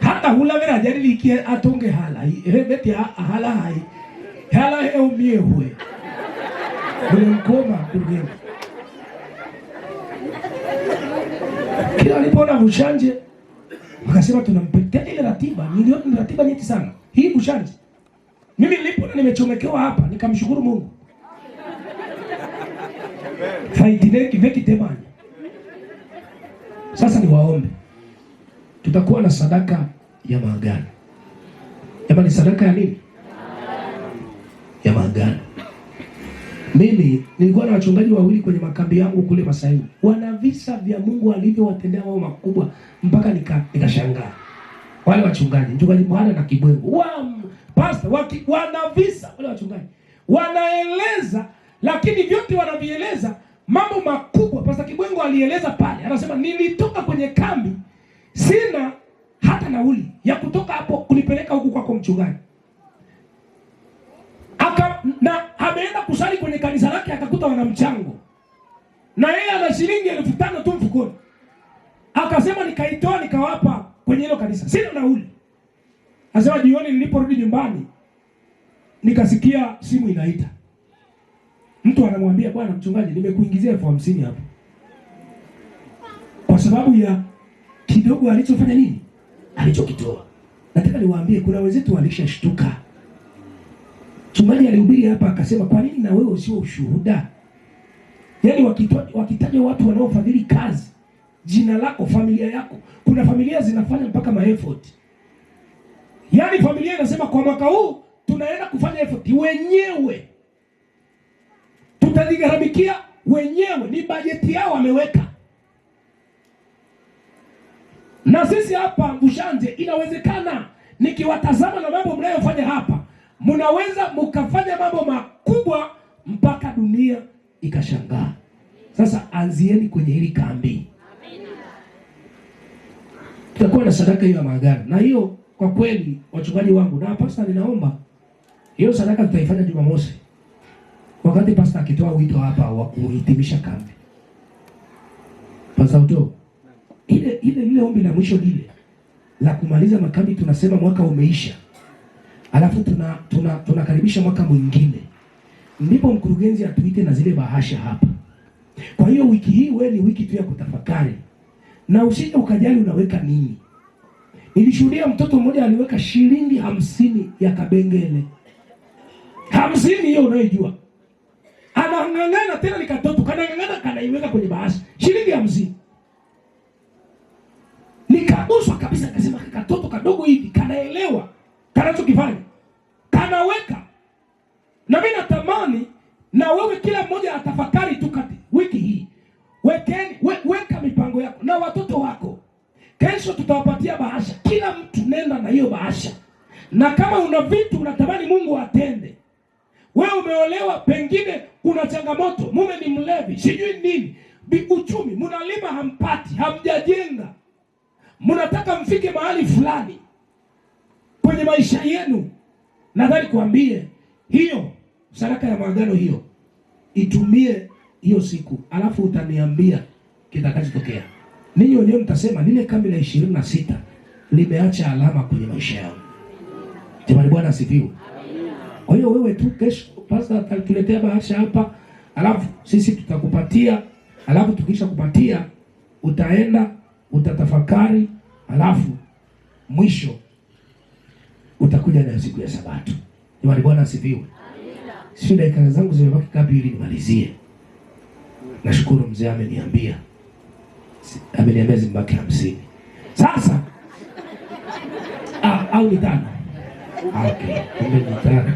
Hata hula vera jarili kia atonge hala. Rebeti hala hai. Hala heo mie huwe. Ule mkoma kurugeni. Kila alipona Bushanje wakasema tunampetea ile ratiba. Niliona ni ratiba nyeti sana. Hii Bushanje. Mimi nilipona nimechomekewa hapa nikamshukuru Mungu. Faidineki veki temani. Sasa ni waombe. Tutakuwa na sadaka ya maagano. Jamani, sadaka ya nini? Ya maagano. Mimi nilikuwa na wachungaji wawili kwenye makambi yangu kule Masai. Wana visa vya Mungu alivyowatendea wao makubwa mpaka nikashangaa. Wale wachungaji, mchungaji Mwana na Kibwengo. Pastor wana visa wale wachungaji. Wanaeleza, lakini vyote wanavieleza mambo makubwa. Pastor Kibwengo alieleza pale. Anasema nilitoka kwenye kambi sina hata nauli ya kutoka hapo kunipeleka huku kwako mchungaji. Na ameenda kusali kwenye kanisa lake akakuta wana mchango. Na yeye ana shilingi 5,000 tu mfukoni. Akasema nikaitoa nikawapa kwenye hilo kanisa. Sina nauli. Anasema jioni niliporudi nyumbani nikasikia simu inaita. Mtu anamwambia bwana mchungaji nimekuingizia 50,000 hapo. Kwa sababu ya kidogo alichofanya nini? Alichokitoa. Nataka niwaambie kuna wenzetu walishashtuka. Mchungaji alihubiri hapa akasema kwa nini na wewe sio ushuhuda? Yaani wakitaja watu wanaofadhili kazi, jina lako, familia yako. Kuna familia zinafanya mpaka ma-effort. Yaani familia inasema kwa mwaka huu tunaenda kufanya effort wenyewe. Tutajigaramikia wenyewe, ni bajeti yao wameweka. Na sisi hapa Bushanje inawezekana nikiwatazama na mambo mnayofanya hapa, mnaweza mkafanya mambo makubwa mpaka dunia ikashangaa. Sasa anzieni kwenye hili kambi. Amina. Tutakuwa na sadaka hiyo ya maagano. Na hiyo kwa kweli wachungaji wangu na pastor ninaomba hiyo sadaka tutaifanya Jumamosi. Wakati pastor akitoa wito hapa wa kuhitimisha kambi. Pastor Toho, ile ombi la mwisho lile la kumaliza makambi tunasema mwaka umeisha. Alafu tunakaribisha mwaka mwingine. Ndipo mkurugenzi atuite na zile bahasha hapa. Kwa hiyo wiki hii wewe ni wiki tu ya kutafakari. Na usije ukajali unaweka nini. Nilishuhudia mtoto mmoja aliweka shilingi 50 ya kabengele. 50 hiyo unayojua. Anang'ang'ana tena ni katoto, kanang'ang'ana kanaiweka kwenye bahasha. Shilingi 50. Nikaguswa kabisa akasema katoto kadogo hivi kanaelewa kanachokifanya. Kanaweka. Na mimi natamani na wewe kila mmoja atafakari tu kati wiki hii. Weka mipango yako na watoto wako. Kesho tutawapatia bahasha. Kila mtu nenda na hiyo bahasha. Na kama una vitu unatamani Mungu atende. Wewe umeolewa pengine kuna changamoto, mume ni mlevi, sijui nini, uchumi, mnalima hampati, hamjajenga. Mnataka mfike mahali fulani kwenye maisha yenu. nadhani kuambie hiyo sadaka ya maagano hiyo itumie hiyo siku, alafu utaniambia kitakachotokea. Ninyi wenyewe mtasema lile kambi la 26 limeacha alama kwenye maisha yangu. Jamani, Bwana asifiwe. Kwa hiyo wewe tu kesho pastor atatuletea bahasha hapa, alafu sisi tutakupatia, alafu tukisha kupatia utaenda utatafakari, alafu mwisho utakuja na siku ya Sabato. Jamani, Bwana asifiwe. Sio dakika zangu zimebaki ngapi ili nimalizie? Nashukuru mzee ameniambia zimebaki 50. Sasa au ni 5. Okay, umenitana.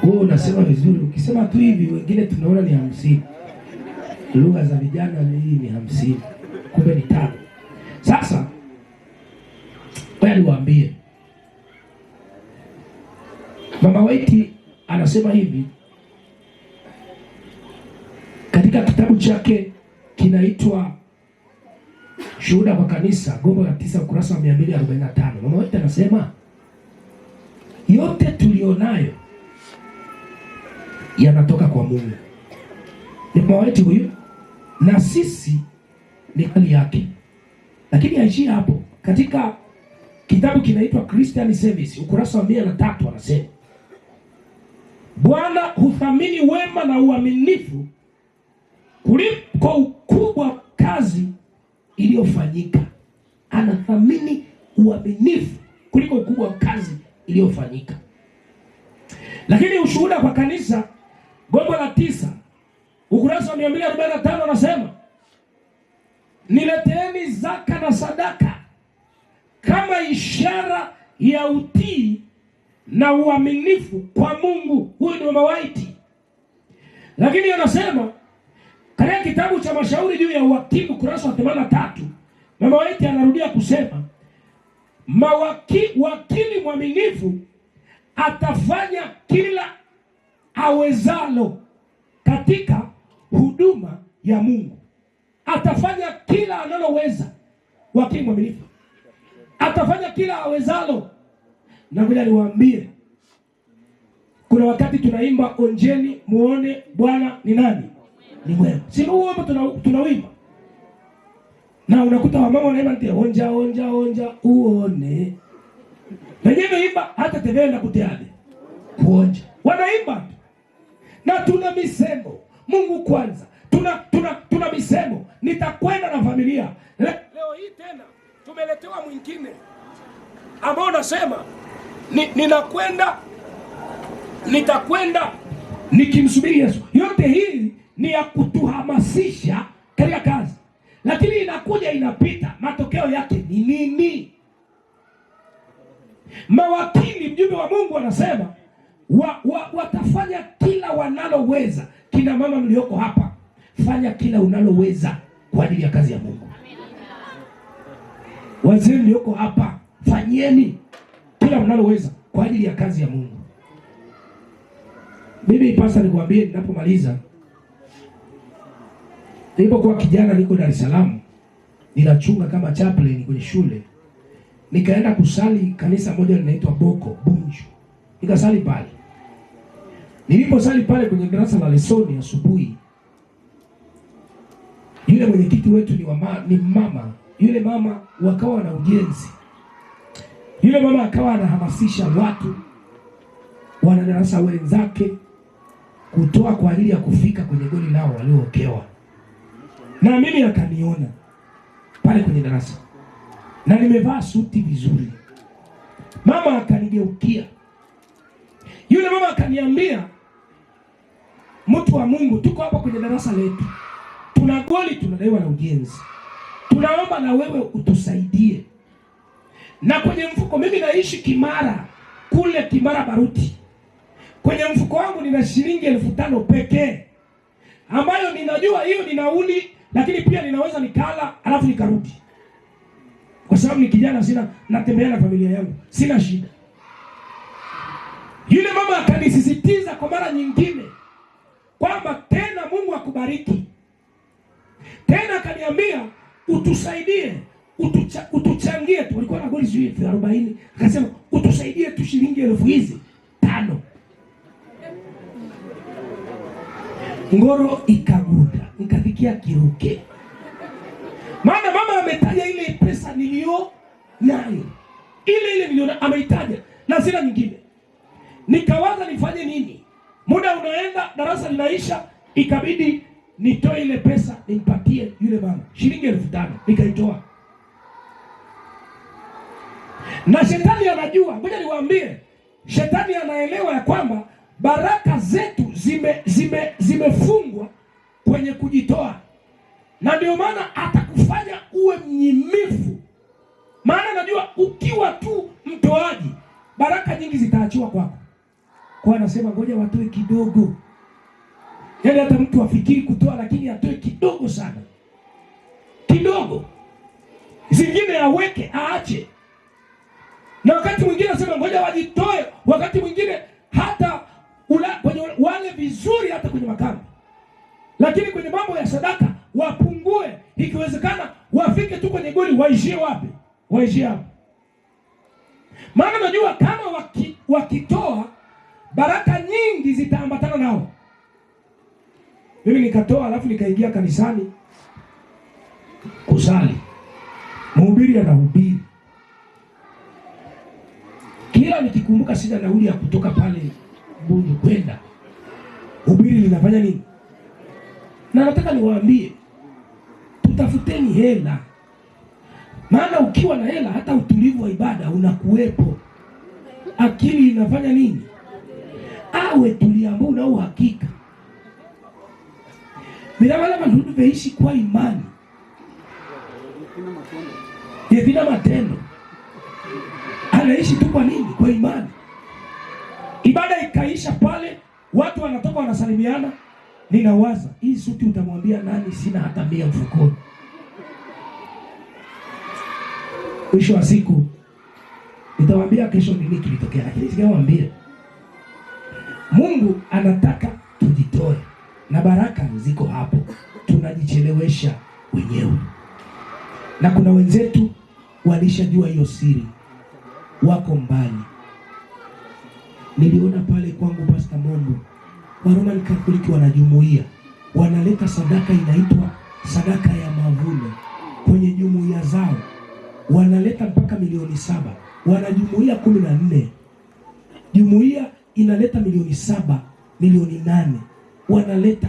Wewe unasema vizuri, ukisema tu hivi wengine tunaona ni 50. Lugha za vijana hii ni 50. Kumbe ni 5. Sasa wewe niwaambie. Mama White anasema hivi katika kitabu chake kinaitwa Shuhuda kwa Kanisa, gombo la 9 ukurasa wa 245. Mama White anasema yote tulionayo yanatoka kwa Mungu. Ni Mama White huyu, na sisi ni mali yake. Lakini haishii hapo. Katika kitabu kinaitwa Christian Service ukurasa wa 103 anasema Bwana huthamini wema na uaminifu kuliko ukubwa kazi iliyofanyika. Anathamini uaminifu kuliko ukubwa kazi iliyofanyika. Lakini Ushuhuda kwa Kanisa gombo la 9 ukurasa wa 245 anasema nileteeni zaka na sadaka kama ishara ya utii na uaminifu kwa Mungu. Huyu ni Mama White. Lakini anasema katika kitabu cha Mashauri juu ya Uhakimu ukurasa wa 83, Mama White anarudia kusema wakili mwaminifu atafanya kila awezalo katika huduma ya Mungu. Atafanya kila analoweza. Wakili mwaminifu atafanya kila awezalo. Na ngoja niwaambie, kuna wakati tunaimba onjeni muone Bwana ni nani? Ni mwema. Si huo tunawimba. Na unakuta wamama wanaimba ndio onja onja onja uone. Wenyewe imba hata tevenda kuteade. Kuonja. Wanaimba. Na tuna misemo. Mungu kwanza. Tuna misemo. Nitakwenda na familia. Leo hii tena tumeletewa mwingine ambao nasema nitakwenda nikimsubiri Yesu. Yote hii ni ya kutuhamasisha katika kazi. Lakini inakuja inapita, matokeo yake ni nini? Mawakili, mjumbe wa Mungu anasema watafanya kila wanaloweza. Kina mama mlioko hapa, fanya kila unaloweza kwa ajili ya kazi ya Mungu. Wazee mlioko hapa, fanyeni kila mnaloweza kwa ajili ya kazi ya Mungu. Mimi pasa nikwambie ninapomaliza, nilipokuwa kijana niko Dar es Salaam, ninachunga kama chaplain kwenye shule. Nikaenda kusali kanisa moja linaitwa Boko Bunju. Nikasali pale. Niliposali pale kwenye darasa la lesoni asubuhi, yule mwenyekiti wetu ni mama. Yule mama wakawa na ujenzi. Yule mama akawa anahamasisha watu wanadarasa wenzake kutoa kwa ajili ya kufika kwenye goli lao waliookewa. Na mimi akaniona pale kwenye darasa. Na nimevaa suti vizuri. Mama akanigeukia. Yule mama akaniambia, mtu wa Mungu, tuko hapa kwenye darasa letu. Tuna goli tunadaiwa na ujenzi. Tunaomba na wewe utusaidie. Na kwenye mfuko, mimi naishi Kimara, kule Kimara Baruti. Kwenye mfuko wangu nina shilingi 5,000 pekee, ambayo ninajua hiyo ni nauli, lakini pia ninaweza nikala alafu nikarudi. Kwa sababu ni kijana, natembea na familia yangu, sina shida. Yule mama akanisisitiza kwa mara nyingine kwamba tena Mungu akubariki. Tena akaniambia utusaidie utuchangie tu. Walikuwa na goli sijui 40. Akasema utusaidie tu shilingi 5,000. Ngoro ikaguda, nikafikia kiruke. Maana mama ametaja ile pesa nilio nayo. Ile milioni ameitaja na sina nyingine. Nikawaza nifanye nini? Muda unaenda, darasa linaisha, ikabidi nitoe ile pesa nimpatie yule mama. Shilingi 5,000 nikaitoa. Na shetani anajua, ngoja niwaambie, shetani anaelewa ya kwamba baraka zetu zimefungwa kwenye kujitoa. Na ndio maana atakufanya uwe mnyimifu. Maana najua ukiwa tu mtoaji, baraka nyingi zitaachiwa kwako. Kwa anasema ngoja watoe kidogo. Yaani hata mtu afikiri kutoa lakini atoe kidogo sana. Kidogo. Zingine aweke, aache. Na wakati mwingine anasema ngoja wajitoe, wakati mwingine hata kwenye wale vizuri hata kwenye makambi. Lakini kwenye mambo ya sadaka wapungue, ikiwezekana wafike tu kwenye goli, waishie wapi? Waishie hapo. Maana najua kama wakitoa baraka nyingi zitaambatana nao. Mimi nikatoa alafu nikaingia kanisani kusali. Mhubiri anahubiri. Kila nikikumbuka sina nauli ya kutoka pale Bunju kwenda, hubiri linafanya nini? Na nataka niwaambie, tutafuteni hela. Maana ukiwa na hela hata utulivu wa ibada unakuwepo. Akili inafanya nini? Awe tuliambu na uhakika. Bila wala mandudu veishi kwa imani. Yevina matendo. Anaishi tu kwa nini? Kwa imani. Ibada ikaisha pale, watu wanatoka wanasalimiana. Ninawaza, hii suti utamwambia nani? Sina hata 100 mfukoni. Mwisho wa siku nitawaambia kesho nini kilitokea, lakini sijawaambia. Mungu anataka tujitoe na baraka ziko hapo. Tunajichelewesha wenyewe. Na kuna wenzetu walishajua hiyo siri, wako mbali. Niliona pale kwangu Pastor Mombo, Roman Catholic wanajumuia, wanaleta sadaka inaitwa sadaka ya mavuno kwenye jumuia zao. Wanaleta mpaka milioni 7. Wanajumuia 14. Jumuia inaleta milioni 7, milioni 8. Wanaleta.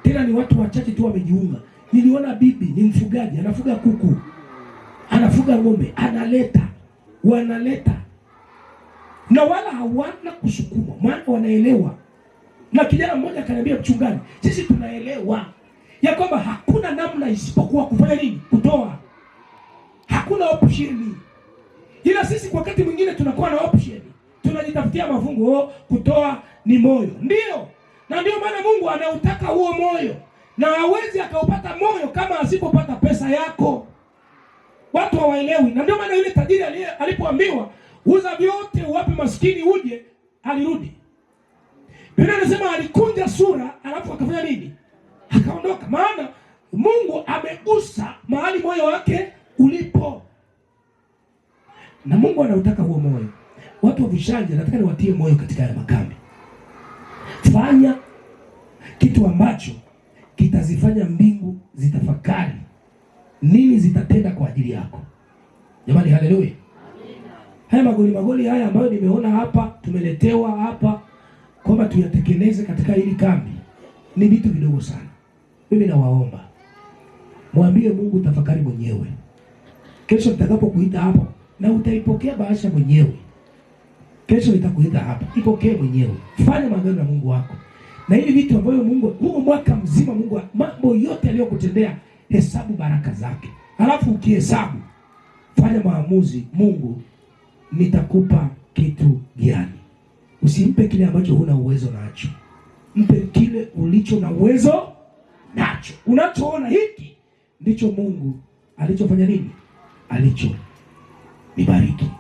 Tena ni watu wachache tu wamejiunga. Niliona bibi ni mfugaji, anafuga kuku, anafuga ng'ombe, analeta. Wanaleta. Na wala hawana kusukuma, maana wanaelewa. Na kijana mmoja akaniambia, mchungaji, sisi tunaelewa ya kwamba hakuna namna isipokuwa kufanya nini? Kutoa. Hakuna option. Ila sisi kwa wakati mwingine tunakuwa na option. Tunajitafutia mafungu, kutoa ni moyo. Ndio. Na ndio maana Mungu anautaka huo moyo. Na hawezi akaupata moyo kama asipopata pesa yako. Watu hawaelewi. Na ndio maana yule tajiri alipoambiwa uza vyote uwape maskini uje, alirudi. Biblia inasema alikunja sura alafu akafanya nini? Akaondoka. Maana Mungu amegusa mahali moyo wake ulipo. Na Mungu anautaka huo moyo. Watu wa Vishanje nataka niwatie moyo katika ya makambi. Fanya kitu ambacho kitazifanya mbingu zitafakari nini zitatenda kwa ajili yako. Jamani, haleluya. Haya magoli haya ambayo nimeona hapa, tumeletewa hapa kwamba tuyatekeleze katika hili kambi, ni vitu vidogo sana. Mimi nawaomba mwambie Mungu, tafakari mwenyewe. Kesho nitakapokuita hapo na utaipokea bahasha mwenyewe. Kesho nitakuita hapa, ipokee mwenyewe. Fanya maagano na Mungu wako. Na hivi vitu ambavyo Mungu huu mwaka mzima Mungu mambo yote aliyokutendea, hesabu baraka zake. Alafu ukihesabu, fanya maamuzi, Mungu nitakupa kitu gani? Usimpe kile ambacho huna uwezo nacho. Mpe kile ulicho na uwezo nacho. Unachoona hiki ndicho Mungu alichofanya nini? Alicho nibariki.